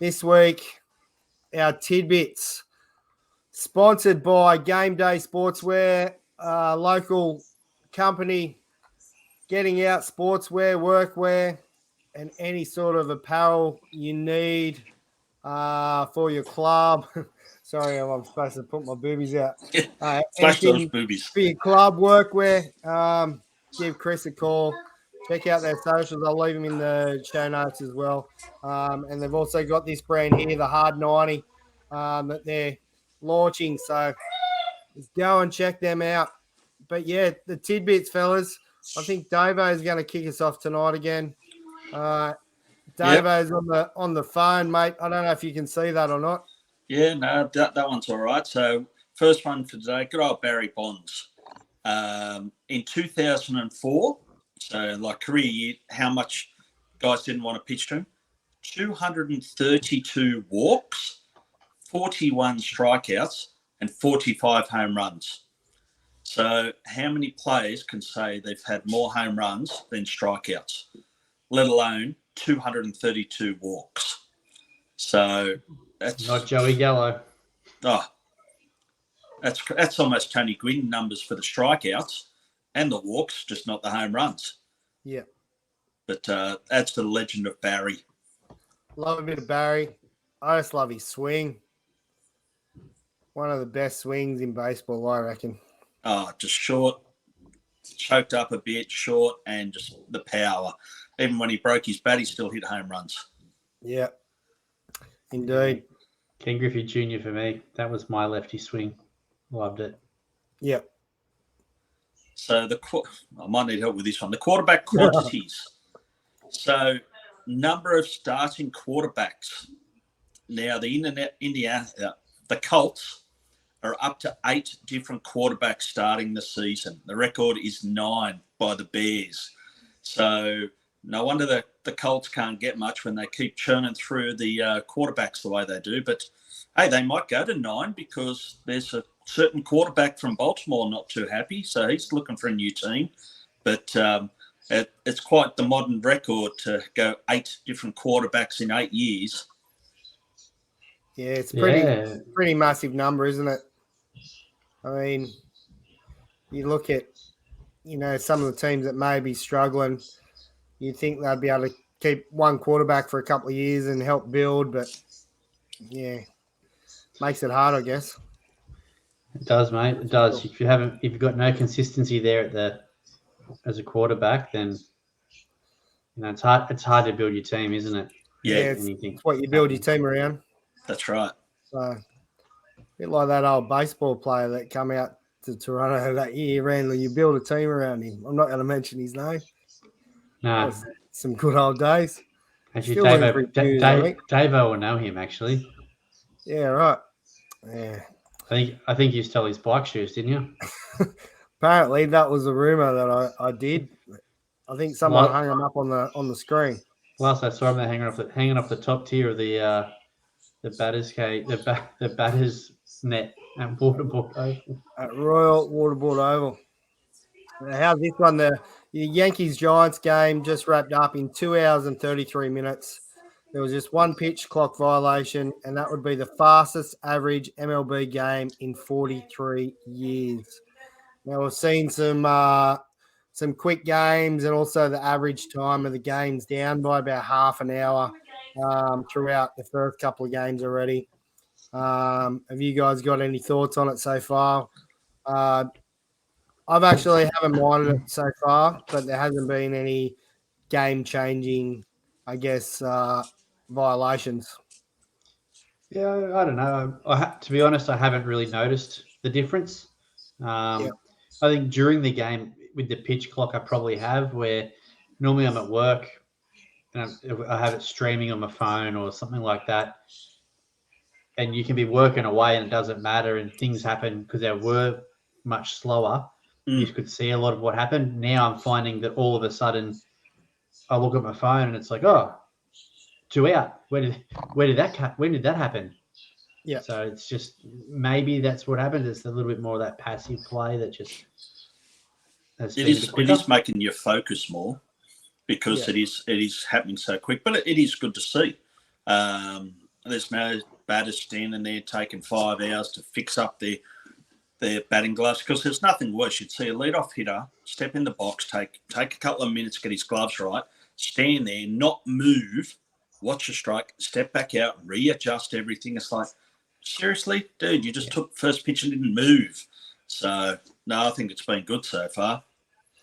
this week, our tidbits, sponsored by Game Day Sportswear, local company getting out sportswear, workwear, and any sort of apparel you need for your club. Sorry, I'm supposed to put my boobies out. Flash those boobies. For your club, workwear, give Chris a call. Check out their socials. I'll leave them in the show notes as well. And they've also got this brand here, the Hard 90, that they're launching. So go and check them out. But yeah, the tidbits, fellas. I think Davo is going to kick us off tonight again. Davo's on the phone, mate. I don't know if you can see that or not. Yeah, no, that one's all right. So first one for today, good old Barry Bonds. In 2004, so like career year, how much guys didn't want to pitch to him? 232 walks, 41 strikeouts, and 45 home runs. So how many players can say they've had more home runs than strikeouts, let alone 232 walks? So that's not Joey Gallo. Oh, that's almost Tony Gwynn numbers for the strikeouts and the walks, just not the home runs. Yeah. But that's the legend of Barry. Love a bit of Barry. I just love his swing. One of the best swings in baseball, I reckon. Oh, just short, choked up a bit, short, and just the power. Even when he broke his bat, he still hit home runs. Yeah, indeed. Ken Griffey Jr. for me. That was my lefty swing. Loved it. Yeah. So I might need help with this one. The quarterback quantities. So number of starting quarterbacks. Now the Colts are up to 8 different quarterbacks starting the season. The record is 9 by the Bears. So no wonder the Colts can't get much when they keep churning through the quarterbacks the way they do. But, hey, they might go to 9 because there's a certain quarterback from Baltimore not too happy, so he's looking for a new team. But it's quite the modern record to go 8 different quarterbacks in 8 years. Yeah, it's pretty massive number, isn't it? I mean, you look at, some of the teams that may be struggling, you think they'd be able to keep one quarterback for a couple of years and help build, but yeah, makes it hard, I guess. It does, mate. It does. If you've got no consistency there as a quarterback, then it's hard. It's hard to build your team, isn't it? Yeah, it's what you build your team around. That's right. So, a bit like that old baseball player that come out to Toronto that year, Randall. You build a team around him. I'm not going to mention his name. No, some good old days. Actually, Davo will know him. Actually. Yeah. Right. Yeah. I think you stole his bike shoes, didn't you? Apparently, that was a rumor that I did. I think someone hung them up on the screen. Last I saw him, they're hanging off the top tier of the batter's cage, the batter's net at Waterboard Oval. At Royal Waterboard Oval. How's this one? The Yankees-Giants game just wrapped up in 2 hours and 33 minutes. There was just one pitch clock violation, and that would be the fastest average MLB game in 43 years. Now, we've seen some quick games, and also the average time of the games down by about half an hour throughout the first couple of games already. Have you guys got any thoughts on it so far? I've actually haven't minded it so far, but there hasn't been any game-changing, I guess, violations. Yeah, I don't know. To be honest, I haven't really noticed the difference. I think during the game with the pitch clock, I probably have, where normally I'm at work and I have it streaming on my phone or something like that. And you can be working away and it doesn't matter and things happen because they were much slower. You could see a lot of what happened. Now I'm finding that all of a sudden I look at my phone and it's like, 2 out. When did that happen? Yeah. So it's just maybe that's what happened. It's a little bit more of that passive play that just it is making you focus more because it is happening so quick. But it is good to see. there's no batters standing there taking 5 hours to fix up their batting gloves, because there's nothing worse. You'd see a leadoff hitter step in the box, take a couple of minutes, get his gloves right, stand there, not move, watch a strike, step back out, readjust everything. It's like, seriously, dude, you just took first pitch and didn't move. So, no, I think it's been good so far.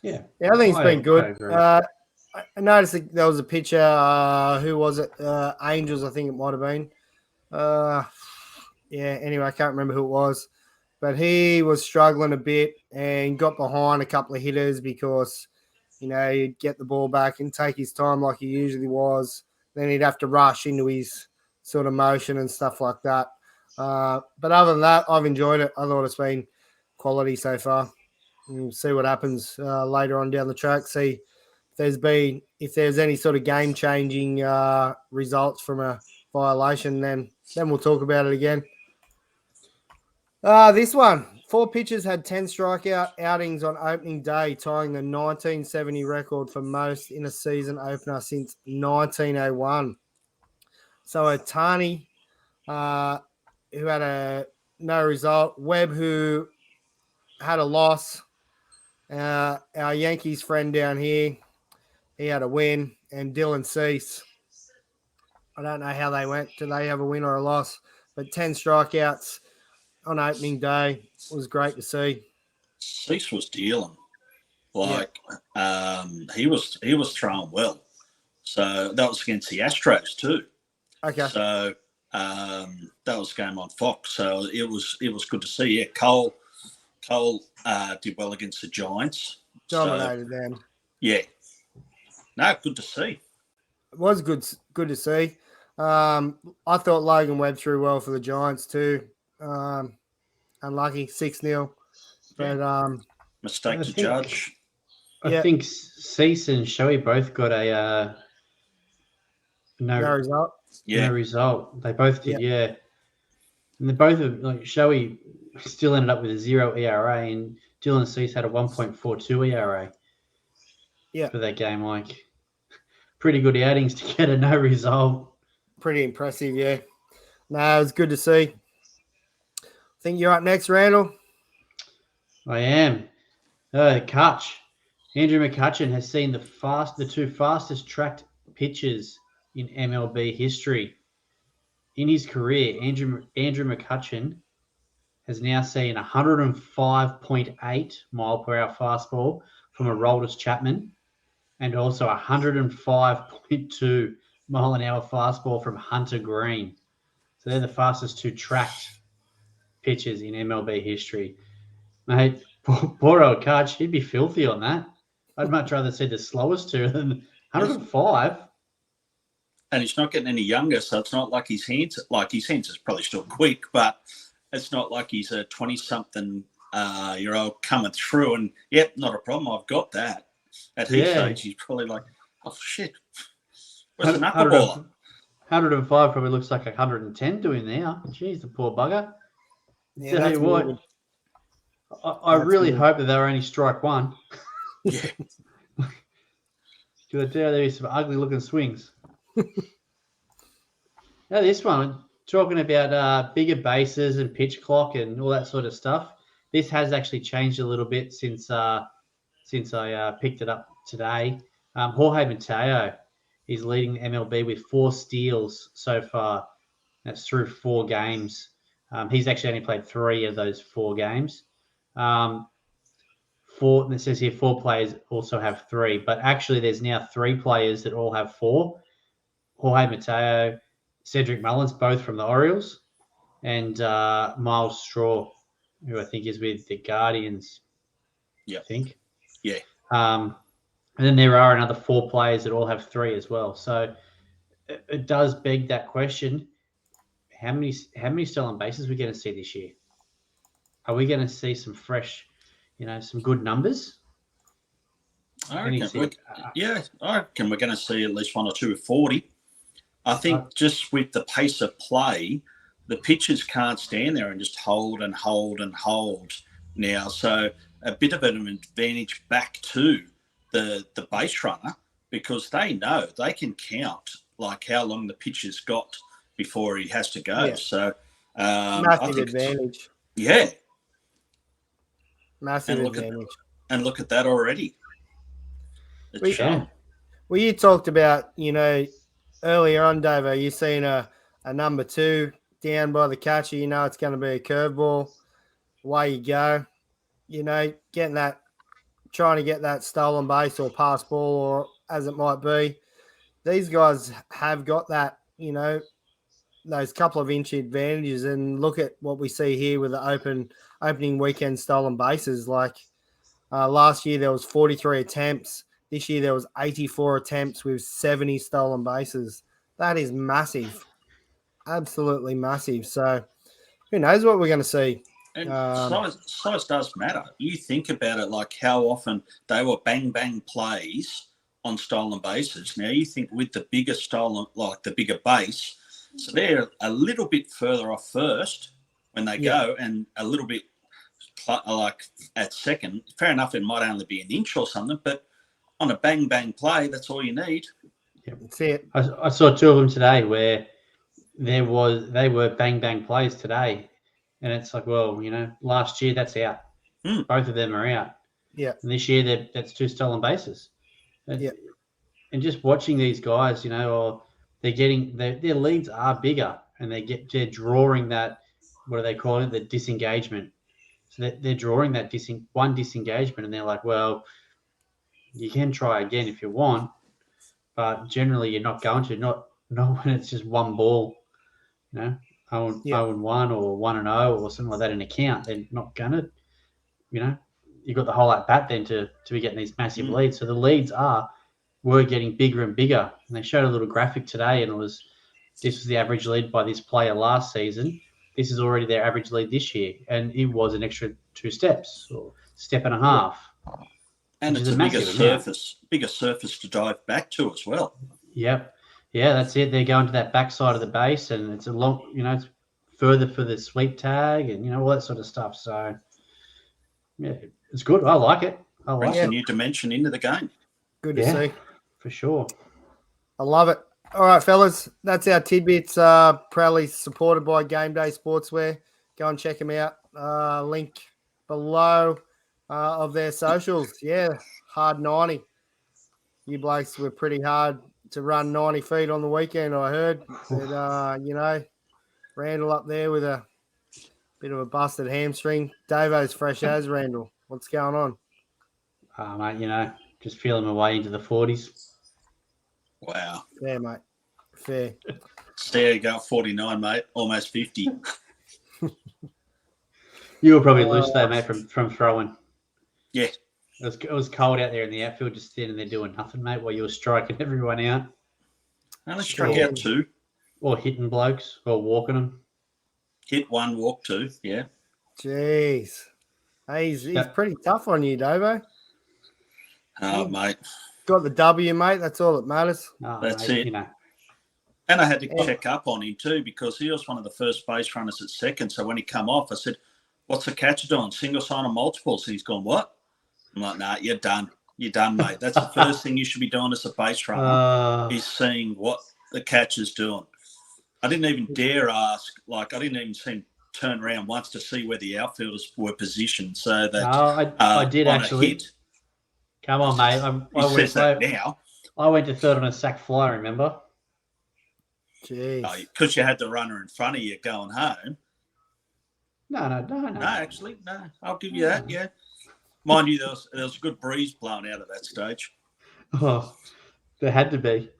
Yeah, I think it's been good. I I noticed that there was a pitcher. Who was it? Angels, I think it might have been. Anyway, I can't remember who it was. But he was struggling a bit and got behind a couple of hitters because, he'd get the ball back and take his time like he usually was. Then he'd have to rush into his sort of motion and stuff like that. But other than that, I've enjoyed it. I thought it's been quality so far. We'll see what happens later on down the track. See if there's any sort of game-changing results from a violation, then we'll talk about it again. This one, 4 pitchers had 10 strikeout outings on opening day, tying the 1970 record for most in a season opener since 1901. So Otani, who had no result, Webb, who had a loss, our Yankees friend down here, he had a win, and Dylan Cease, I don't know how they went. Did they have a win or a loss? But 10 strikeouts on opening day was great to see. Cease was dealing. He was throwing well. So that was against the Astros too. Okay. So that was a game on Fox. So it was good to see. Yeah, Cole did well against the Giants. Dominated them. Yeah. No, good to see. It was good to see. I thought Logan Webb threw well for the Giants too. Unlucky 6-0. But mistake to judge. I think Cease and Shoei both got a no result. Yeah. No result. They both did, yeah. And they both Shoei still ended up with a 0 ERA, and Dylan Cease had a 1.42 ERA. Yeah. For that game, pretty good outings to get a no result. Pretty impressive, yeah. No, it was good to see. I think you're up next, Randall. I am. Kutch. Andrew McCutchen has seen the 2 fastest tracked pitches in MLB history. In his career, Andrew McCutchen has now seen 105.8 mile per hour fastball from Aroldis Chapman, and also 105.2 mile an hour fastball from Hunter Green. So they're the fastest 2 tracked pitches in MLB history. Mate, poor old Kutch, he'd be filthy on that. I'd much rather see the slowest 2 than 105. And he's not getting any younger, so it's not like his hands is probably still quick, but it's not like he's a 20-something year old coming through and, yep, not a problem, I've got that. At his age, he's probably like, oh, shit, where's the knuckleballer? 105 probably looks like 110 doing now. Jeez, the poor bugger. Yeah, Tell you what, I really hope that they're only strike 1. Yeah. Because I tell you, there's some ugly looking swings. Now this one, talking about bigger bases and pitch clock and all that sort of stuff. This has actually changed a little bit since I picked it up today. Jorge Mateo is leading the MLB with 4 steals so far. That's through 4 games. He's actually only played 3 of those 4 games. It says here 4 players also have 3, but actually there's now 3 players that all have 4. Jorge Mateo, Cedric Mullins, both from the Orioles, and Miles Straw, who I think is with the Guardians. Yeah. I think. Yeah. And then there are another 4 players that all have 3 as well. So it does beg that question: how many stolen bases are we going to see this year? Are we going to see some fresh, some good numbers? I reckon we're going to see at least 1 or 2 of 40. I think just with the pace of play, the pitchers can't stand there and just hold and hold and hold now. So a bit of an advantage back to the base runner, because they know they can count like how long the pitcher's got before he has to go. Yeah. So Massive advantage. Yeah. Massive And advantage. Look at that already. It's shown. Well, you talked about, earlier on, Davo, you seen a number 2 down by the catcher. It's going to be a curveball. Away you go. Trying to get that stolen base or pass ball, or as it might be. These guys have got that, those couple of inch advantages. And look at what we see here with the opening weekend stolen bases. Like last year, there was 43 attempts. This year, there was 84 attempts with 70 stolen bases. That is massive. Absolutely massive. So who knows what we're going to see. And size does matter. You think about it, like how often they were bang plays on stolen bases. Now you think with the bigger stolen, like the bigger base, so they're a little bit further off first when they go, and a little bit like at second. Fair enough, it might only be an inch or something, but on a bang play, that's all you need. Yep. That's it. I saw 2 of them today where they were bang plays today. And it's like, well, last year that's out. Both of them are out. Yeah. And this year that's 2 stolen bases. And just watching these guys, or they're getting their leads are bigger, and they're drawing that, what do they call it? The disengagement. So they're drawing that disengagement, and they're like, well, you can try again if you want, but generally you're not going to. Not when it's just one ball, 0-1 or 1-0 or something like that in a count. They're not gonna, you've got the whole at bat then to be getting these massive leads. So the leads were getting bigger and bigger. And they showed a little graphic today, and this was the average lead by this player last season. This is already their average lead this year, and it was an extra 2 steps or step and a half. And it's a bigger surface to dive back to as well. Yep. Yeah, that's it. They're going to that back side of the base, and it's a long, it's further for the sweep tag and, all that sort of stuff. So, yeah, it's good. I like it. Brings a new dimension into the game. Good to see. For sure. I love it. All right, fellas, that's our tidbits. Proudly supported by Game Day Sportswear. Go and check them out. Link below of their socials. Yeah, hard 90. You blokes were pretty hard to run 90 feet on the weekend, I heard. But, Randall up there with a bit of a busted hamstring. Davo's fresh as Randall. What's going on? Mate, just feeling my way into the 40s. Wow. Fair, mate. Fair. There you go, 49, mate. Almost 50. You were probably loose though, mate, from throwing. Yeah. It was cold out there in the outfield, just standing there doing nothing, mate, while you were striking everyone out. I only struck out 2. Or hitting blokes, or walking them. Hit 1, walk 2, yeah. Jeez. Hey, he's pretty tough on you, Davo. Oh, mate. Got the W, mate. That's all that matters. That's mate, it. And I had to check up on him too, because he was one of the first base runners at second. So when he come off, I said, what's the catcher doing? Single sign or multiples? And he's gone, what? I'm like, nah, you're done. You're done, mate. That's the first thing you should be doing as a base runner is seeing what the catcher's doing. I didn't even dare ask. Like, I didn't even see him turn around once to see where the outfielders were positioned. So that I did actually. Hit, come on, mate. I went to third on a sack fly, remember? Jeez. Because you had the runner in front of you going home. No. No, actually, no. I'll give you that, yeah. Mind you, there was a good breeze blowing out at that stage. Oh, there had to be.